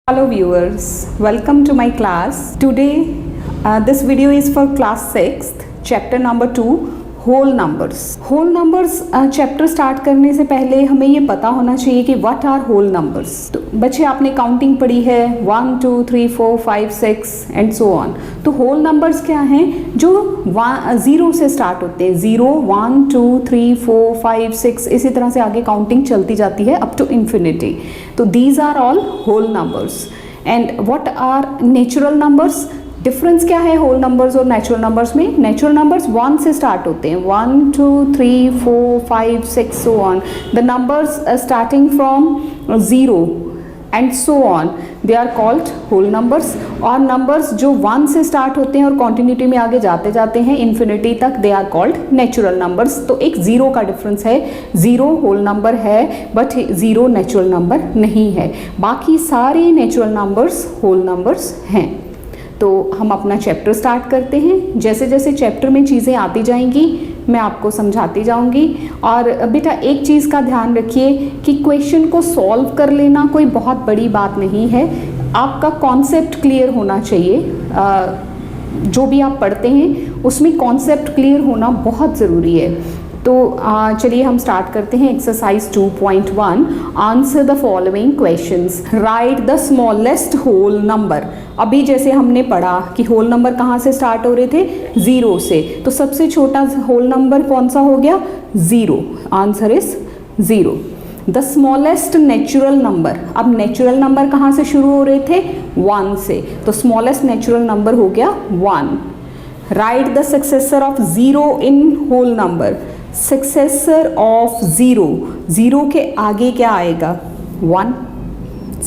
Hello viewers, welcome to my class. Today this video is for class 6th, chapter number 2, whole numbers. Whole numbers chapter start करने से पहले हमें ये पता होना चाहिए कि व्हाट आर होल नंबर्स. तो बच्चे आपने काउंटिंग पढ़ी है 1 2 3 4 5 6 एंड सो ऑन. तो होल नंबर्स क्या हैं? जो 0 से स्टार्ट होते हैं. 0 1 2 3 4 5 6 इसी तरह से आगे काउंटिंग चलती जाती है अप टू इन्फिनिटी. तो these are all whole numbers. And what are natural numbers? Difference क्या है होल नंबर्स और नेचुरल नंबर्स में? नेचुरल नंबर्स 1 से स्टार्ट होते हैं. 1 2 3 4 5 6 so on. The numbers starting from 0 and so on they are called whole numbers. और numbers जो 1 से स्टार्ट होते हैं और कॉन्टिन्यूटी में आगे जाते जाते हैं इन्फिनिटी तक, they are called natural numbers. तो एक 0 का डिफरेंस है. 0 होल नंबर है बट 0 नेचुरल नंबर नहीं है. बाकी सारे नेचुरल नंबर्स होल नंबर्स हैं. तो हम अपना चैप्टर स्टार्ट करते हैं. जैसे जैसे चैप्टर में चीज़ें आती जाएंगी मैं आपको समझाती जाऊंगी. और बेटा एक चीज़ का ध्यान रखिए कि क्वेश्चन को सॉल्व कर लेना कोई बहुत बड़ी बात नहीं है. आपका कॉन्सेप्ट क्लियर होना चाहिए. जो भी आप पढ़ते हैं उसमें कॉन्सेप्ट क्लियर होना बहुत ज़रूरी है. तो चलिए हम स्टार्ट करते हैं. Exercise 2.1 answer the following questions. Write the smallest whole number. अभी जैसे हमने पढ़ा कि होल नंबर कहाँ से स्टार्ट हो रहे थे? 0 से. तो सबसे छोटा होल नंबर कौन सा हो गया? 0. Answer is 0. The smallest natural number. अब नेचुरल नंबर कहाँ से शुरू हो रहे थे? 1 से. तो स्मॉलेस्ट नेचुरल नंबर हो गया 1. Write the successor of 0 in whole number. Successor of 0. 0 के आगे क्या आएगा? 1.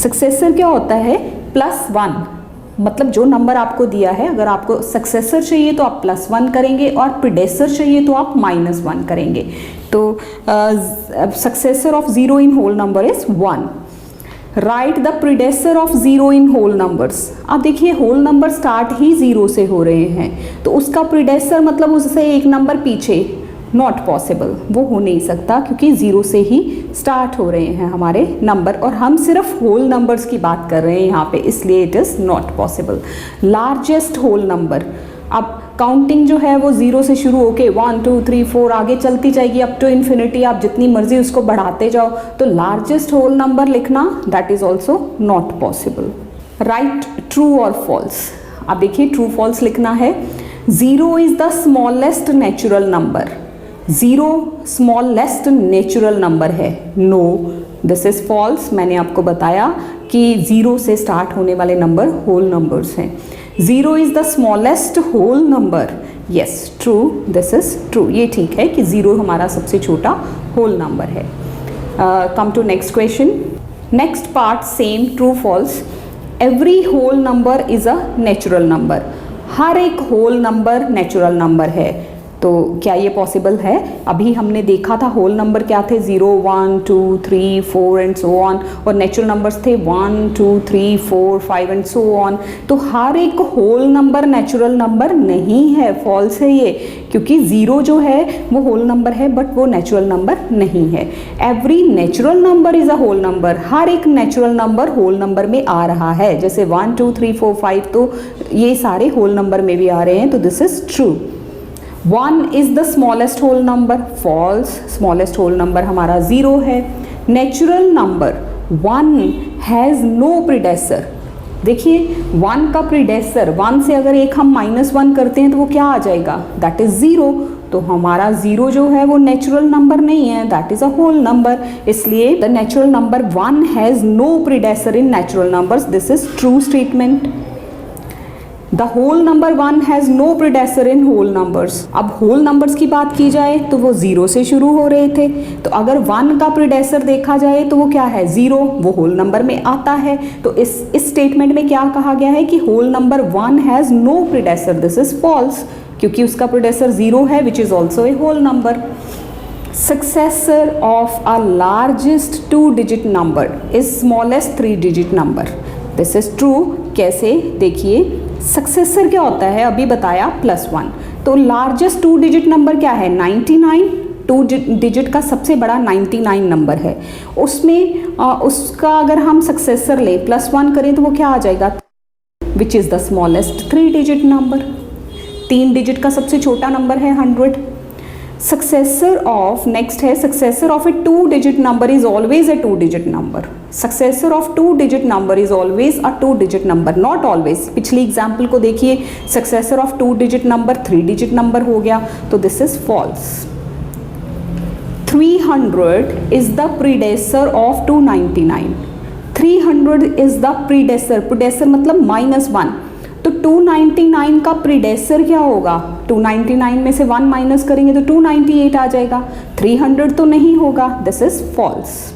सक्सेसर क्या होता है? +1. मतलब जो नंबर आपको दिया है, अगर आपको सक्सेसर चाहिए तो आप +1 करेंगे और प्रीडेसर चाहिए तो आप -1 करेंगे. तो successor of 0 in whole number is 1. Write the predecessor of 0 in whole numbers. अब देखिए होल नंबर स्टार्ट ही 0 से हो रहे हैं तो उसका प्रीडेसर मतलब उससे एक नंबर पीछे. नॉट पॉसिबल, वो हो नहीं सकता क्योंकि 0 से ही स्टार्ट हो रहे हैं हमारे नंबर और हम सिर्फ होल नंबर्स की बात कर रहे हैं यहाँ पे, इसलिए it is not possible. Largest whole number. अब काउंटिंग जो है वो 0 से शुरू होके 1 2 3 4 आगे चलती जाएगी अप टू इन्फिनिटी. आप जितनी मर्जी उसको बढ़ाते जाओ. तो लार्जेस्ट होल नंबर लिखना that is also not possible. Right true और फॉल्स. अब देखिए ट्रू फॉल्स लिखना है. 0 is the smallest natural number. 0 smallest natural number है. No, this is false. मैंने आपको बताया कि 0 से स्टार्ट होने वाले नंबर होल नंबर्स हैं. 0 is the smallest whole number. Yes true, this is true. ये ठीक है कि 0 हमारा सबसे छोटा होल नंबर है. Come to next question. Next part same true false. Every whole number is a natural number. हर एक होल नंबर नेचुरल नंबर है. तो क्या ये पॉसिबल है? अभी हमने देखा था होल नंबर क्या थे? 0 1 2 3 4 एंड सो ऑन. और नेचुरल नंबर्स थे 1 2 3 4 5 एंड सो ऑन. तो हर एक होल नंबर नेचुरल नंबर नहीं है. फॉल्स है ये, क्योंकि 0 जो है वो होल नंबर है बट वो नेचुरल नंबर नहीं है. Every natural number is a whole number. हर एक नेचुरल नंबर होल नंबर में आ रहा है. जैसे 1 2 3 4 5 तो ये सारे होल नंबर में भी आ रहे हैं. तो this is true. 1 is the smallest whole number. False. Smallest whole number हमारा 0 है. Natural number 1 has no predecessor. देखिए 1 का प्रीडेसर 1 से अगर एक हम -1 करते हैं तो वो क्या आ जाएगा? That is 0. तो हमारा 0 जो है वो नेचुरल नंबर नहीं है, that is a whole number. इसलिए the natural number 1 has no predecessor in natural numbers. This is true statement. The whole number 1 has no predecessor in whole numbers. अब whole numbers की बात की जाए तो वो 0 से शुरू हो रहे थे. तो अगर 1 का प्रीडेसर देखा जाए तो वो क्या है? 0. वो होल नंबर में आता है. तो इस स्टेटमेंट में क्या कहा गया है कि whole number 1 has no predecessor. This is false क्योंकि उसका प्रीडेसर 0 है which is also a whole number. Successor of a largest 2-digit number is smallest 3-digit number. This is true. कैसे? देखिए सक्सेसर क्या होता है अभी बताया +1. तो लार्जेस्ट 2-digit नंबर क्या है? 99. टू डिजिट का सबसे बड़ा 99 नंबर है, उसमें उसका अगर हम सक्सेसर लें +1 करें तो वो क्या आ जाएगा, which is the smallest 3 digit number. 3 digit का सबसे छोटा नंबर है 100। सक्सेसर ऑफ, नेक्स्ट है successor of a 2 digit number is always a 2 digit number. Successor of 2 digit number is always a 2 digit number, not always. पिछली example को देखिए, successor of 2 digit number 3 digit number हो गया, तो this is false. 300 is the predecessor of 299। 300 is the predecessor, predecessor मतलब -1, तो 299 का predecessor क्या होगा, 299 में से 1 माइनस करेंगे तो 298 आ जाएगा, 300 तो नहीं होगा, this is false.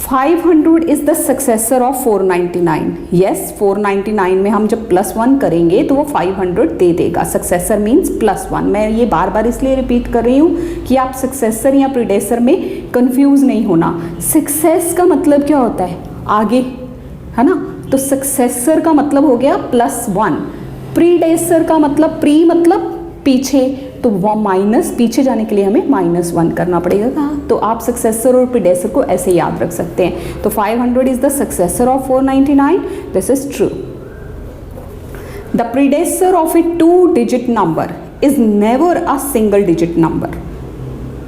500 is the successor of 499। Yes, 499 में हम जब +1 करेंगे तो वो 500 दे देगा। Successor means +1। मैं ये बार बार इसलिए रिपीट कर रही हूँ कि आप सक्सेसर या प्रीडेसर में कंफ्यूज नहीं होना। सक्सेस का मतलब क्या होता है, आगे, है ना, तो सक्सेसर का मतलब हो गया +1, प्रीडेसर का मतलब प्री मतलब पीछे, तो वो माइनस, पीछे जाने के लिए हमें -1 करना पड़ेगा। कहाँ, तो आप सक्सेसर और प्रीडेसर को ऐसे याद रख सकते हैं। तो 500 is the successor of 499, this is true. The predecessor of a 2 digit number is never a single digit number,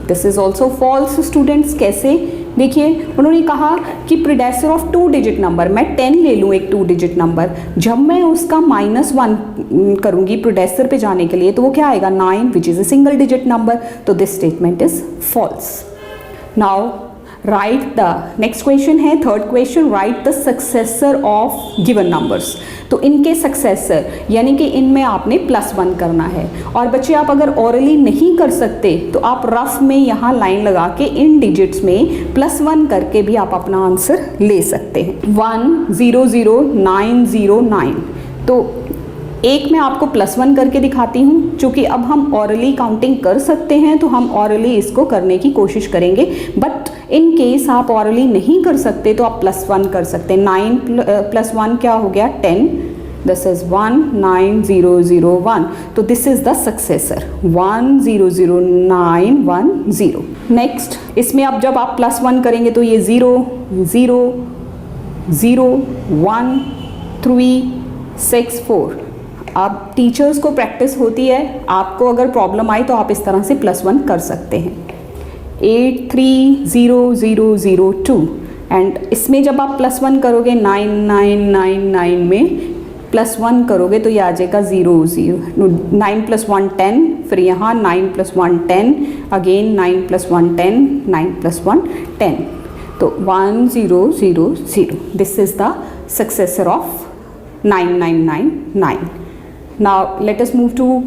this is also false students. कैसे, देखिए उन्होंने कहा कि प्रीडेसर ऑफ 2 डिजिट नंबर, मैं 10 ले लूँ एक 2 डिजिट नंबर, जब मैं उसका -1 करूँगी प्रीडेसर पे जाने के लिए तो वो क्या आएगा, 9, which is a single digit number, तो this statement is false. Now right the, next question है third question, right the successor of given numbers. तो इनके सक्सेसर यानी कि इनमें आपने +1 करना है। और बच्चे आप अगर ओरली नहीं कर सकते तो आप रफ में यहाँ लाइन लगा के इन डिजिट्स में +1 करके भी आप अपना आंसर ले सकते हैं। 100909, तो एक मैं आपको +1 करके दिखाती हूँ, चूँकि अब हम ऑरली काउंटिंग कर सकते हैं तो हम ऑरली इसको करने की कोशिश करेंगे, बट इन केस आप ऑरली नहीं कर सकते तो आप +1 कर सकते हैं। 9 + 1 क्या हो गया, 10, दिस इज 19001, तो this is the successor 100910। Next, इसमें अब जब आप +1 करेंगे तो ये 0 0 0 1 3 6 4। अब टीचर्स को प्रैक्टिस होती है, आपको अगर प्रॉब्लम आई तो आप इस तरह से +1 कर सकते हैं। 830002, एंड इसमें जब आप +1 करोगे 9999 में +1 करोगे तो ये आ जाएगा 0 0, 9 + 1 10, फिर यहाँ 9 + 1 10, अगेन 9 + 1 10, 9 + 1 10, तो 1000, this is the successor of 9999। Now let us move to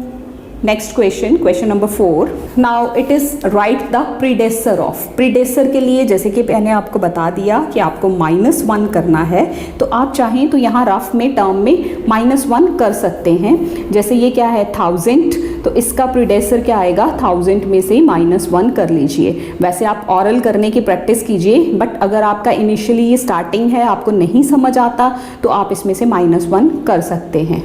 next question, question number 4. Now it is write the predecessor of. predecessor के लिए जैसे कि मैंने आपको बता दिया कि आपको -1 करना है, तो आप चाहें तो यहाँ रफ में टर्म में -1 कर सकते हैं। जैसे ये क्या है 1000, तो इसका predecessor क्या आएगा, 1000 में से -1 कर लीजिए। वैसे आप ऑरल करने की प्रैक्टिस कीजिए, बट अगर आपका इनिशियली ये स्टार्टिंग है, आपको नहीं समझ आता, तो आप इसमें से -1 कर सकते हैं।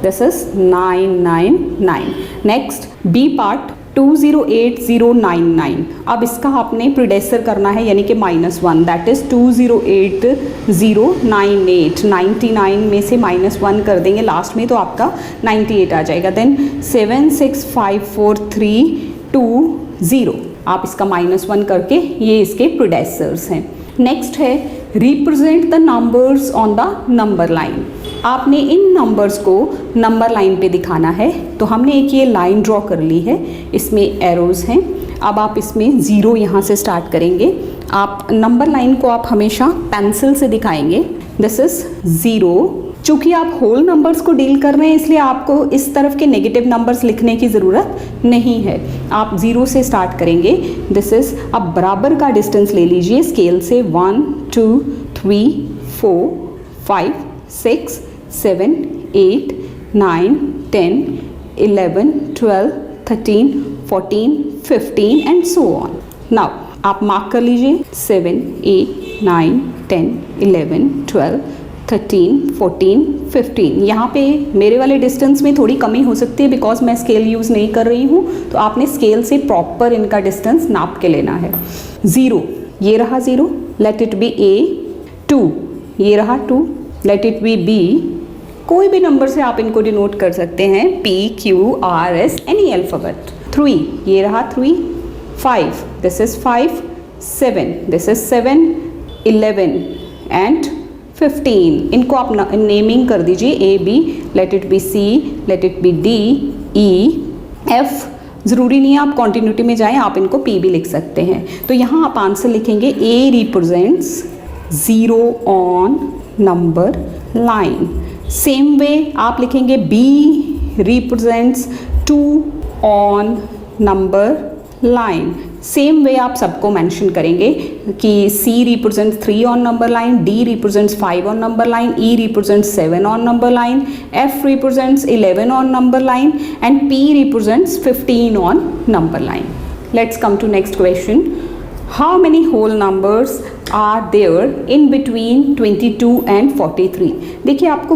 This is 999. Next, B part 208099. अब इसका आपने प्रीडेसर करना है यानी कि -1, दैट इज 208098। 99 में से -1 कर देंगे लास्ट में तो आपका 98 आ जाएगा। देन 765432 आप इसका -1 करके, ये इसके प्रीडेसर्स हैं। नेक्स्ट है represent the numbers on the number line. आपने इन नंबर्स को नंबर लाइन पे दिखाना है, तो हमने एक ये लाइन ड्रॉ कर ली है, इसमें एरोज हैं। अब आप इसमें 0 यहाँ से स्टार्ट करेंगे। आप नंबर लाइन को आप हमेशा पेंसिल से दिखाएंगे, दिस इज 0। चूँकि आप होल नंबर्स को डील कर रहे हैं इसलिए आपको इस तरफ के नेगेटिव नंबर्स लिखने की ज़रूरत नहीं है। आप 0 से स्टार्ट करेंगे, दिस इज़, अब बराबर का डिस्टेंस ले लीजिए स्केल से, 1 2 3 4 5 6 7 8 9 10 11 12 13 14 15 एंड सो ऑन। नाउ आप मार्क कर लीजिए 7 8 9 10 11 12 13 14 15। यहाँ पे मेरे वाले डिस्टेंस में थोड़ी कमी हो सकती है बिकॉज मैं स्केल यूज़ नहीं कर रही हूँ, तो आपने स्केल से प्रॉपर इनका डिस्टेंस नाप के लेना है। 0 ये रहा 0, लेट इट बी A। 2 ये रहा 2, लेट इट बी B। कोई भी नंबर से आप इनको डिनोट कर सकते हैं, P, Q, R, S, any alphabet. 3 ये रहा 3, 5 this is 5, 7 this is 7, 11 and 15। इनको आप नेमिंग कर दीजिए A, B, let it be C, let it be D, E, F। ज़रूरी नहीं है आप कॉन्टिन्यूटी में जाएं, आप इनको P भी लिख सकते हैं। तो यहाँ आप आंसर लिखेंगे A represents 0 on number line. Same way आप लिखेंगे B represents 2 on number line. Same way आप सबको मेंशन करेंगे कि C represents 3 on number line, D represents 5 on number line, E represents 7 on number line, F represents 11 on number line and P represents 15 on number line. Let's come to next question. How many whole numbers are there in between 22 and 43? देखिए आपको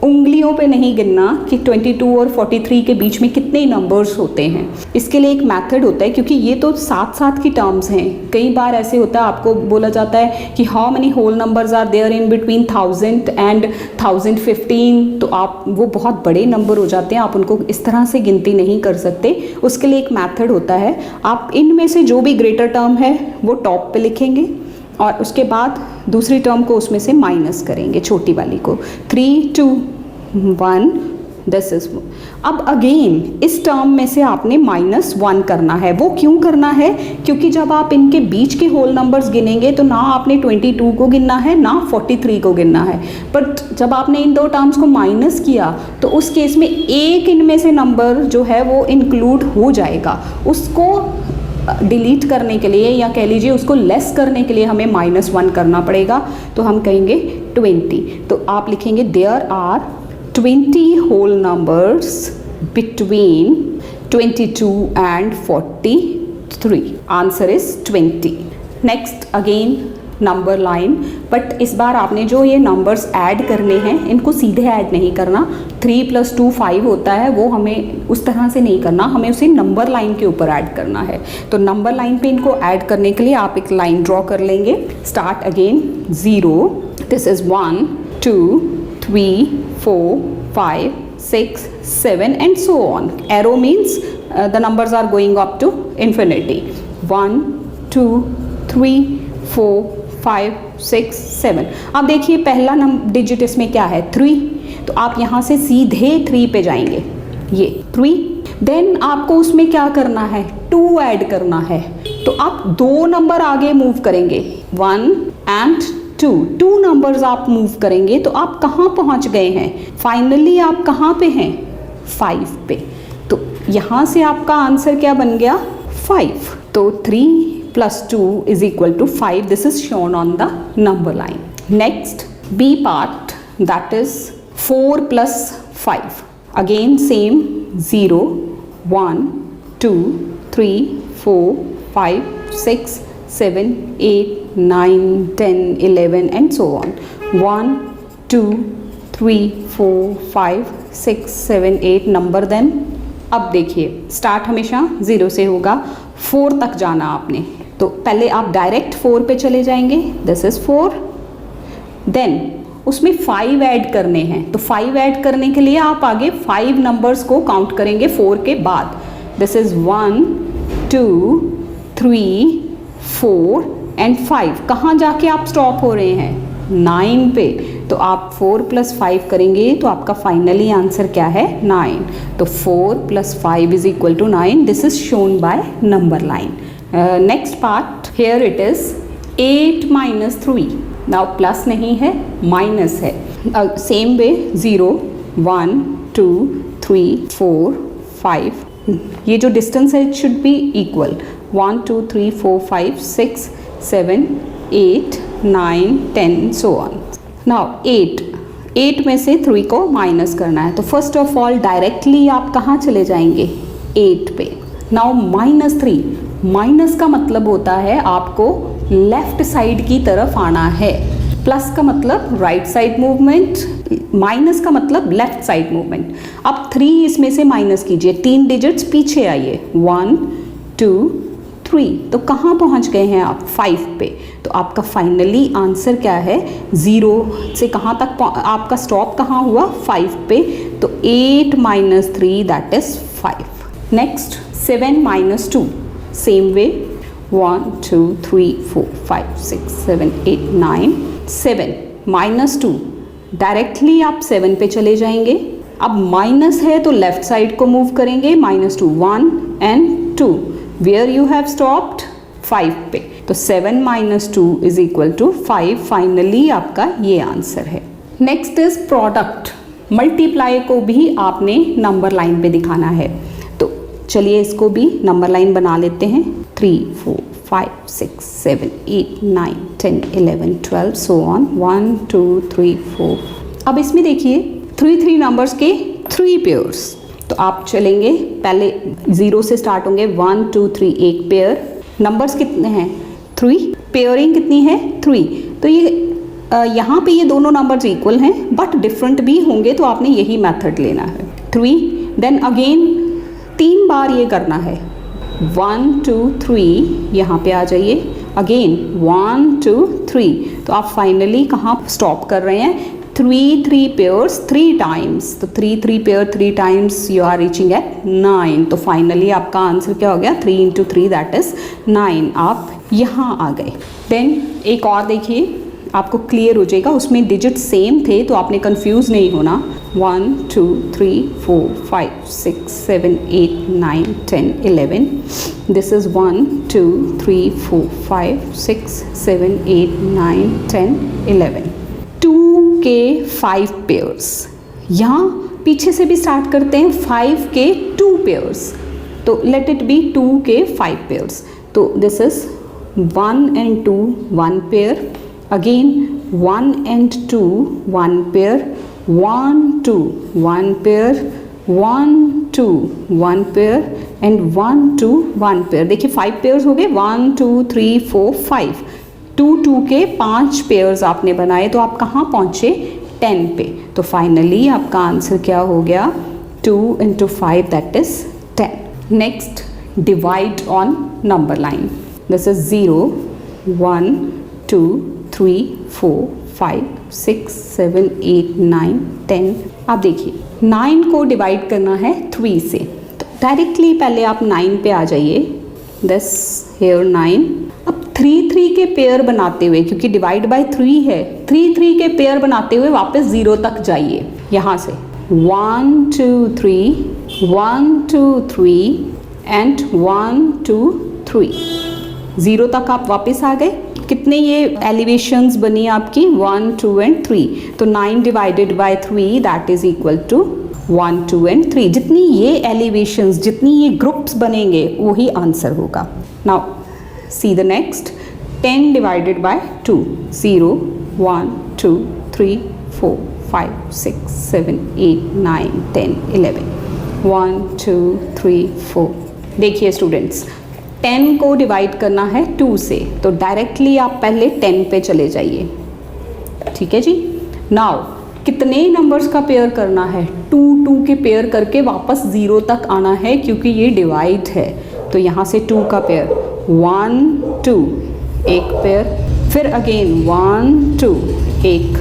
उंगलियों पे नहीं गिनना कि 22 और 43 के बीच में कितने नंबर्स होते हैं। इसके लिए एक मेथड होता है, क्योंकि ये तो साथ साथ की टर्म्स हैं। कई बार ऐसे होता है, आपको बोला जाता है कि how many whole numbers are there in between 1000 and 1015, तो आप वो बहुत बड़े नंबर हो जाते हैं, आप उनको इस तरह से गिनती नहीं कर सकते। उसके लिए एक मेथड होता है, आप इनमें से जो भी ग्रेटर टर्म है वो टॉप पे लिखेंगे और उसके बाद दूसरी टर्म को उसमें से माइनस करेंगे, छोटी वाली को। 3, 2, 1 दिस इज। अब अगेन इस टर्म में से आपने -1 करना है। वो क्यों करना है? क्योंकि जब आप इनके बीच के होल नंबर्स गिनेंगे तो ना आपने 22 को गिनना है ना 43 को गिनना है। बट जब आपने इन दो टर्म्स को माइनस किया तो उस केस में एक इनमें से नंबर जो है वो इंक्लूड हो जाएगा। उसको डिलीट करने के लिए या कह लीजिए उसको लेस करने के लिए हमें -1 करना पड़ेगा, तो हम कहेंगे 20। तो आप लिखेंगे there are 20 whole numbers between 22 and 43। Answer is 20। Next again number line, but इस बार आपने जो ये नंबर्स ऐड करने हैं इनको सीधे ऐड नहीं करना। 3 + 2 5 होता है, वो हमें उस तरह से नहीं करना, हमें उसे नंबर लाइन के ऊपर ऐड करना है। तो नंबर लाइन पे इनको ऐड करने के लिए आप एक लाइन ड्रॉ कर लेंगे। Start again 0, this is 1, 2, 3, 4, 5, 6, 7 and so on. Arrow means the numbers are going up to infinity. 1, 2, 3, 4, 5, 6, 7। अब देखिए पहला डिजिट इसमें क्या है? 3। तो आप यहाँ से सीधे 3 पे जाएंगे, ये 3। देन आपको उसमें क्या करना है? 2 ऐड करना है। तो आप 2 नंबर आगे मूव करेंगे, 1 and 2 नंबर्स आप मूव करेंगे तो आप कहाँ पहुँच गए हैं? फाइनली आप कहाँ पे हैं? 5 पे। तो यहाँ से आपका आंसर क्या बन गया? 5। तो 3 + 2 = 5. This is shown on the number line. Next, B part, that is 4 + 5. Again same 0, 1, 2, 3, 4, 5, 6, 7, 8, 9, 10, 11 and so on. 1, 2, 3, 4, 5, 6, 7, 8 number. Then अब देखिए स्टार्ट हमेशा 0 से होगा, 4 तक जाना आपने। तो पहले आप डायरेक्ट 4 पे चले जाएंगे, दिस इज 4। देन उसमें 5 ऐड करने हैं, तो 5 ऐड करने के लिए आप आगे 5 नंबर्स को काउंट करेंगे 4 के बाद। This is 1, 2, 3, 4 and 5। कहाँ जाके आप स्टॉप हो रहे हैं? 9 पे। तो आप 4 + 5 करेंगे तो आपका फाइनली आंसर क्या है? 9। तो 4 + 5 = 9। This is shown by number line. Next part, here it is 8 - 3। Now plus नहीं है, माइनस है। Same way 0, 1, 2, 3, 4, 5। ये जो डिस्टेंस है it should be equal. 1, 2, 3, 4, 5, 6, 7, 8, 9, 10 so on. Now 8 में से 3 को माइनस करना है। तो फर्स्ट ऑफ ऑल डायरेक्टली आप कहाँ चले जाएंगे? 8 पे। नाउ -3, माइनस का मतलब होता है आपको लेफ्ट साइड की तरफ आना है। प्लस का मतलब राइट साइड मूवमेंट, माइनस का मतलब लेफ्ट साइड मूवमेंट। अब 3 इसमें से माइनस कीजिए, 3 डिजिट्स पीछे आइए, 1 2 3, तो कहाँ पहुँच गए हैं आप? 5 पे। तो आपका फाइनली आंसर क्या है? 0 से कहाँ तक आपका स्टॉप कहाँ हुआ? 5 पे। तो 8 - 3 that is 5। Next 7 - 2, same way, 1 2 3 4 5 6 7 8 9, 7 - 2, directly आप 7 पे चले जाएंगे। अब माइनस है तो लेफ्ट साइड को मूव करेंगे, -2, 1 and 2, where you have stopped? 5 पे। तो 7 - 2 इज इक्वल टू 5। फाइनली आपका ये आंसर है। Next is product. मल्टीप्लाई को भी आपने नंबर लाइन पे दिखाना है, तो चलिए इसको भी नंबर लाइन बना लेते हैं। 3 4 5 6 7 8 9 10 11 12 सो ऑन, 1 2 3 4। अब इसमें देखिए 3 नंबर्स के 3 पेयर्स, तो आप चलेंगे, पहले 0 से स्टार्ट होंगे, 1 2 3 एक पेयर। नंबर्स कितने हैं? 3। पेयरिंग कितनी है? 3। तो ये यहाँ पे ये दोनों नंबर्स इक्वल हैं बट डिफरेंट भी होंगे, तो आपने यही मेथड लेना है। 3, देन अगेन 3 बार ये करना है, 1 2 3, यहाँ पे आ जाइए, अगेन 1 2 3। तो आप फाइनली कहाँ स्टॉप कर रहे हैं? 3 पेयर्स 3 टाइम्स, तो 3 pair 3 times you are reaching at 9। तो फाइनली आपका आंसर क्या हो गया? 3 × 3 दैट इज 9। आप यहाँ आ गए। देन एक और देखिए, आपको क्लियर हो जाएगा, उसमें डिजिट सेम थे तो आपने कंफ्यूज नहीं होना। 1 2 3 4 5 6 7 8 9 10 11, दिस इज 1 2 3 4 5 6 7 8 9 10 11। 2 के 5 पेयर्स, यहाँ पीछे से भी स्टार्ट करते हैं, 5 के 2 पेयर्स, तो लेट इट बी 2 के 5 पेयर्स। तो this is 1 and 2 1 pair, again 1 and 2 1 pair, 1 2 1 pair, 1 2 1 pair and 1 2 1 pair। देखिए 5 पेयर्स हो गए, 1 2 3 4 5। 2 के 5 पेयर्स आपने बनाए, तो आप कहाँ पहुँचे? 10 पे। तो फाइनली आपका आंसर क्या हो गया? 2 × 5 that is 10। Next divide on number line, this is 0 1 2 3 4 5 6 7 8 9 10। आप देखिए 9 को डिवाइड करना है 3 से, तो डायरेक्टली पहले आप 9 पे आ जाइए, दिस हेयर 9। अब 3 के पेयर बनाते हुए, क्योंकि डिवाइड बाय 3 है, 3 के पेयर बनाते हुए वापस 0 तक जाइए। यहाँ से 1 2 3 1 2 3 एंड 1 2 3, 0 तक आप वापस आ गए। कितने ये एलिवेशंस बनी आपकी? 1 2 and 3। तो 9 divided by 3 that is equal to 1 2 and 3। जितनी ये एलिवेशंस, जितनी ये ग्रुप्स बनेंगे वही आंसर होगा। Now see the next, 10 divided by 2, 0 1 2 3 4 5 6 7 8 9 10 11, 1 2 3 4। देखिए स्टूडेंट्स, 10 को डिवाइड करना है 2 से, तो डायरेक्टली आप पहले 10 पे चले जाइए, ठीक है जी। नाउ कितने नंबर्स का पेयर करना है? 2 के पेयर करके वापस 0 तक आना है, क्योंकि ये डिवाइड है। तो यहाँ से 2 का पेयर, 1 2 एक पेयर, फिर अगेन 1 2 एक,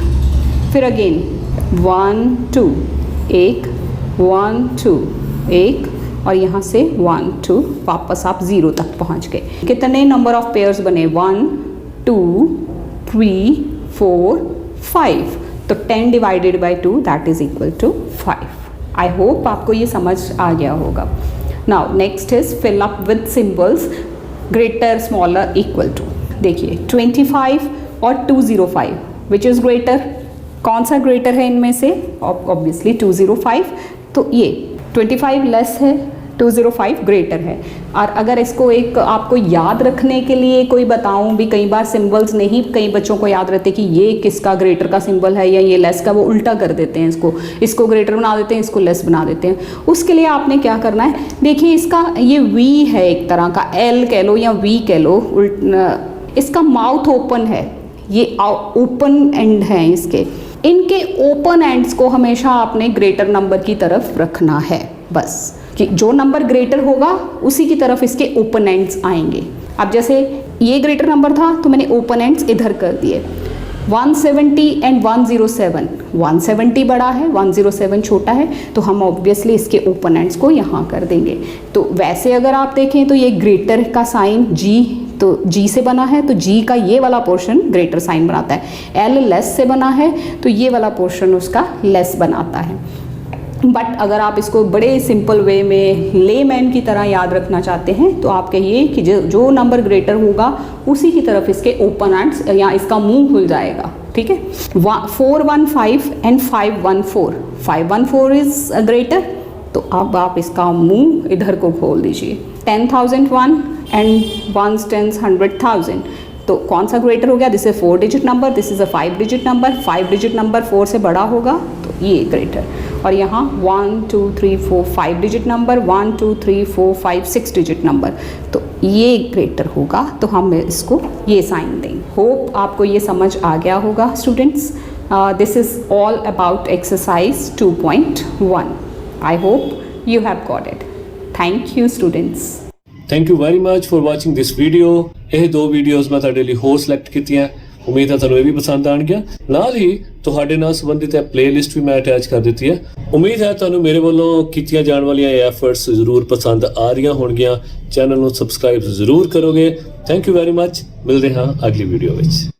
फिर अगेन 1 2 एक, 1 2 एक, और यहाँ से 1 2 वापस आप 0 तक पहुँच गए। कितने नंबर ऑफ पेयर्स बने? 1 2 3 4 5। तो 10 divided by 2 that is equal to 5। I hope आपको ये समझ आ गया होगा। Now next is fill up with symbols greater smaller equal to. देखिए 25 और 205 विच इज़ ग्रेटर? कौन सा ग्रेटर है इनमें से? ऑब्वियसली 205। तो ये 25 लेस है, 205 ग्रेटर है। और अगर इसको एक आपको याद रखने के लिए कोई बताऊं भी, कई बार सिंबल्स नहीं कई बच्चों को याद रहते कि ये किसका ग्रेटर का सिंबल है या ये लेस का, वो उल्टा कर देते हैं, इसको ग्रेटर बना देते हैं, इसको लेस बना देते हैं। उसके लिए आपने क्या करना है? देखिए इसका ये वी है एक तरह का, एल कह लो या वी कह लो, इसका माउथ ओपन है, ये ओपन एंड हैं इसके, इनके ओपन एंड्स को हमेशा आपने ग्रेटर नंबर की तरफ रखना है, बस कि जो नंबर ग्रेटर होगा उसी की तरफ इसके ओपन एंड्स आएंगे। अब जैसे ये ग्रेटर नंबर था तो मैंने ओपन एंड्स इधर कर दिए, 170 एंड 107, 170 बड़ा है 107 छोटा है, तो हम ऑब्वियसली इसके ओपन एंड्स को यहाँ कर देंगे। तो वैसे अगर आप देखें तो ये ग्रेटर का साइन जी, तो जी से बना है तो जी का ये वाला पोर्शन ग्रेटर साइन बनाता है, एल लेस से बना है तो ये वाला पोर्शन उसका लेस बनाता है। बट अगर आप इसको बड़े सिंपल वे में लेमैन की तरह याद रखना चाहते हैं तो आप कहिए कि जो नंबर ग्रेटर होगा उसी की तरफ इसके ओपन एंड्स या इसका मुंह खुल जाएगा, ठीक है। 415 एंड 514, 514 इज ग्रेटर, तो अब आप इसका मुंह इधर को खोल दीजिए। 10,001 एंड 1 10 100,000, तो कौन सा ग्रेटर हो गया? This is 4 digit number, this is a 5 digit number, 5 digit number 4 से बड़ा होगा तो ये ग्रेटर। और यहाँ 1 2 3 4 5 डिजिट नंबर, 1 2 3 4 5 6 डिजिट नंबर, तो ये ग्रेटर होगा, तो हम इसको ये साइन देंगे। होप आपको ये समझ आ गया होगा students. This is all about exercise 2.1। I hope you have got it. Thank you students. Thank you very much for watching this video. ਇਹ ਦੋ ਵੀਡੀਓਜ਼ ਮੈਂ ਤੁਹਾਡੇ ਲਈ ਹੋਰ ਸਿਲੈਕਟ ਕੀਤੀਆਂ, ਉਮੀਦ ਹੈ ਤੁਹਾਨੂੰ ਇਹ ਵੀ ਪਸੰਦ ਆਣਗੀਆਂ। ਨਾਲ ਹੀ ਤੁਹਾਡੇ ਨਾਲ ਸੰਬੰਧਿਤ ਪਲੇਲਿਸਟ ਵੀ ਮੈਂ ਅਟੈਚ ਕਰ ਦਿੱਤੀ ਹੈ। ਉਮੀਦ ਹੈ ਤੁਹਾਨੂੰ ਮੇਰੇ ਵੱਲੋਂ ਕੀਤੀਆਂ ਜਾਣ ਵਾਲੀਆਂ ਇਹ ਐਫਰਟਸ ਜ਼ਰੂਰ ਪਸੰਦ ਆ ਰਹੀਆਂ ਹੋਣਗੀਆਂ। ਚੈਨਲ ਨੂੰ ਸਬਸਕ੍ਰਾਈਬ ਜ਼ਰੂਰ ਕਰੋਗੇ। Thank you very much. ਮਿਲਦੇ ਹਾਂ ਅਗਲੀ ਵੀਡੀਓ ਵਿੱਚ।